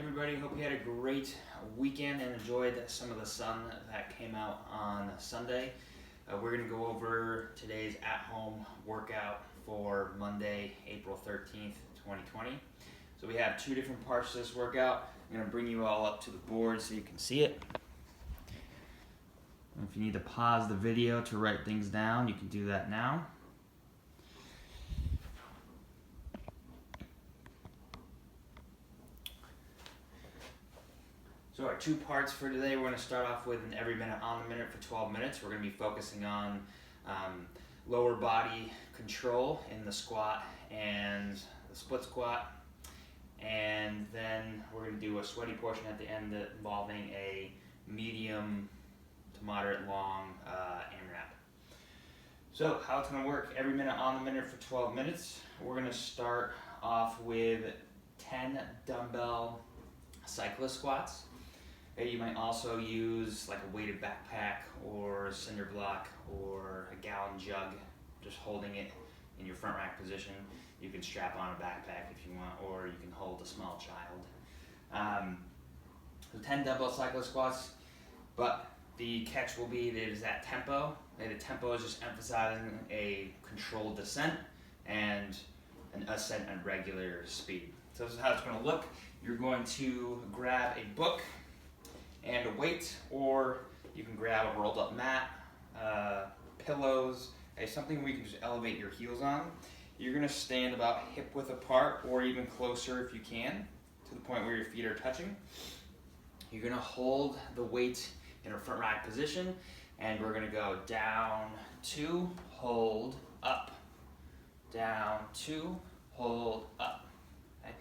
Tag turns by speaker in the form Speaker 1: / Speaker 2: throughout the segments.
Speaker 1: Everybody, hope you had a great weekend and enjoyed some of the sun that came out on Sunday. We're going to go over today's at-home workout for Monday, April 13th, 2020. So we have two different parts to this workout. I'm going to bring you all up to the board so you can see it. And if you need to pause the video to write things down, you can do that now. So our two parts for today, we're going to start off with an every minute on the minute for 12 minutes. We're going to be focusing on lower body control in the squat and the split squat. And then we're going to do a sweaty portion at the end involving a medium to moderate long AMRAP. So how it's going to work, every minute on the minute for 12 minutes. We're going to start off with 10 dumbbell cyclist squats. You might also use like a weighted backpack or a cinder block or a gallon jug, just holding it in your front rack position. You can strap on a backpack if you want, or you can hold a small child. So 10 dumbbell cyclist squats, but the catch will be that it is at tempo. The tempo is just emphasizing a controlled descent and an ascent at regular speed. So this is how it's going to look. You're going to grab a book and a weight, or you can grab a rolled up mat, pillows, something where you can just elevate your heels on. You're going to stand about hip width apart, or even closer if you can, to the point where your feet are touching. You're going to hold the weight in a front rack position, and we're going to go down, 2, hold, up, down, 2, hold, up. Okay?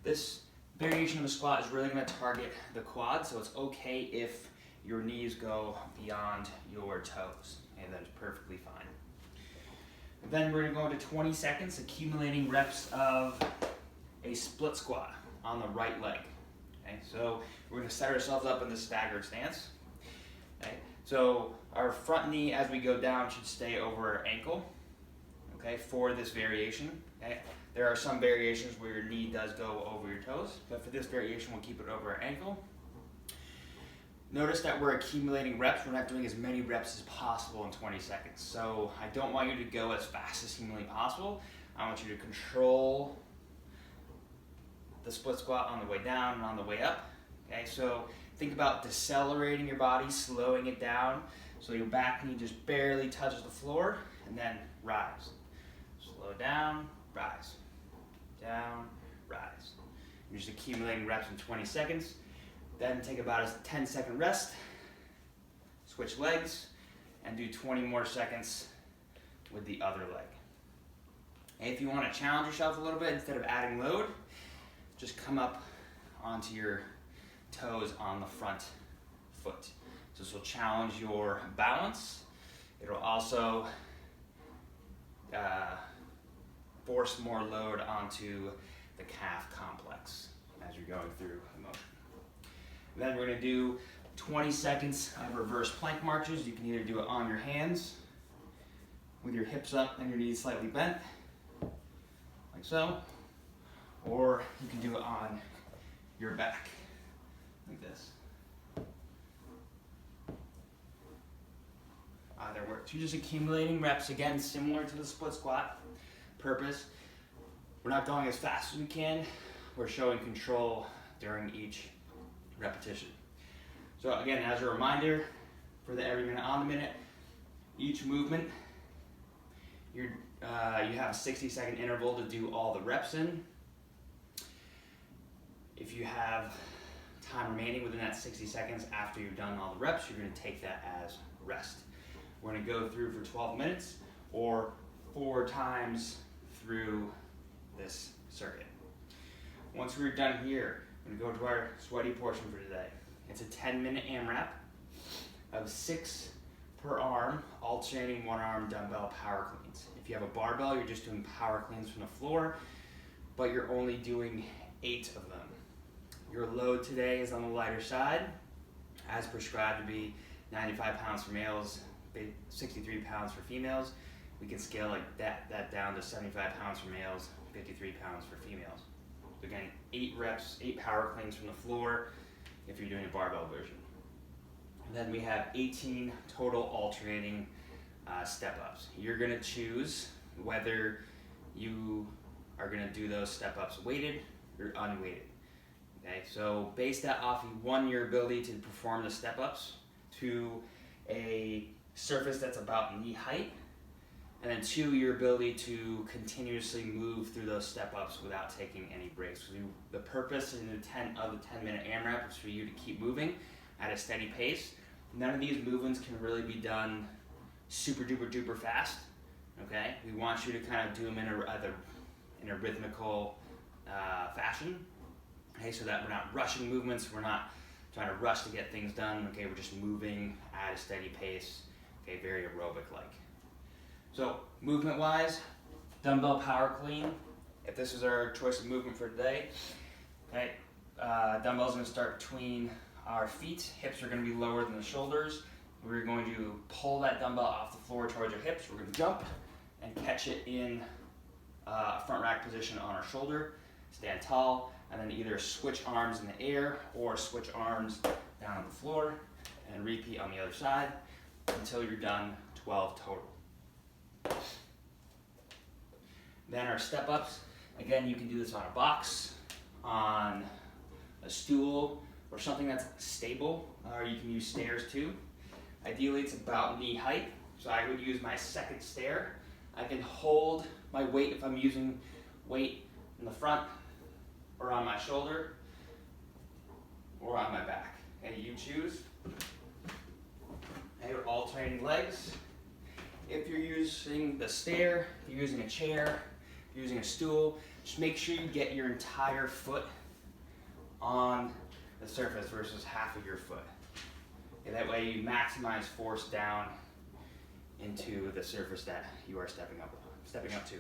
Speaker 1: This variation of the squat is really going to target the quad, so it's okay if your knees go beyond your toes. Okay, that is perfectly fine. And then we're going to go into 20 seconds, accumulating reps of a split squat on the right leg. Okay, so we're going to set ourselves up in the staggered stance. Okay, so our front knee as we go down should stay over our ankle. Okay, for this variation. Okay. There are some variations where your knee does go over your toes, but for this variation, we'll keep it over our ankle. Notice that we're accumulating reps. We're not doing as many reps as possible in 20 seconds. So I don't want you to go as fast as humanly possible. I want you to control the split squat on the way down and on the way up. Okay, so think about decelerating your body, slowing it down, so your back knee just barely touches the floor, and then rise. Slow down, rise. Down, rise. You're just accumulating reps in 20 seconds. Then take about a 10-second rest. Switch legs and do 20 more seconds with the other leg. And if you want to challenge yourself a little bit, instead of adding load, just come up onto your toes on the front foot. So this will challenge your balance. It'll also force more load onto the calf complex as you're going through the motion. Then we're going to do 20 seconds of reverse plank marches. You can either do it on your hands with your hips up and your knees slightly bent, like so, or you can do it on your back, like this. Either works. You're just accumulating reps, again, similar to the split squat. Purpose, we're not going as fast as we can. We're showing control during each repetition. So again, as a reminder, for the every minute on the minute, each movement, you have a 60-second interval to do all the reps in. If you have time remaining within that 60 seconds after you've done all the reps, you're going to take that as rest. We're going to go through for 12 minutes or 4 times through this circuit. Once we're done here, we're going to go to our sweaty portion for today. It's a 10-minute AMRAP of 6 per arm, alternating 1-arm dumbbell power cleans. If you have a barbell, you're just doing power cleans from the floor, but you're only doing 8 of them. Your load today is on the lighter side, as prescribed to be 95 pounds for males, 63 pounds for females. We can scale like that down to 75 pounds for males, 53 pounds for females. again, 8 reps, 8 power cleans from the floor if you're doing a barbell version. And then we have 18 total alternating step-ups. You're gonna choose whether you are gonna do those step-ups weighted or unweighted. Okay, so base that off of 1, your ability to perform the step-ups to a surface that's about knee height, and then 2, your ability to continuously move through those step-ups without taking any breaks. So the purpose and intent of the 10-minute AMRAP is for you to keep moving at a steady pace. None of these movements can really be done super duper duper fast. Okay, we want you to kind of do them in a rhythmical fashion. Okay, so that we're not rushing movements, we're not trying to rush to get things done. Okay, we're just moving at a steady pace. Okay, very aerobic like. So movement wise, dumbbell power clean. If this is our choice of movement for today, okay, dumbbell's gonna start between our feet. Hips are gonna be lower than the shoulders. We're going to pull that dumbbell off the floor towards our hips. We're gonna jump and catch it in a front rack position on our shoulder. Stand tall, and then either switch arms in the air or switch arms down on the floor, and repeat on the other side until you're done 12 total. Then our step ups, again, you can do this on a box, on a stool, or something that's stable, or you can use stairs too. Ideally it's about knee height, so I would use my second stair. I can hold my weight if I'm using weight in the front, or on my shoulder, or on my back. Okay, you choose. Okay, we're alternating legs. If you're using the stair, if you're using a chair, if you're using a stool, just make sure you get your entire foot on the surface versus half of your foot. Okay, that way you maximize force down into the surface that you are stepping up to.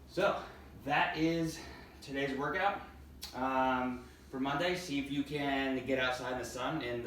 Speaker 1: So that is today's workout. For Monday, see if you can get outside in the sun and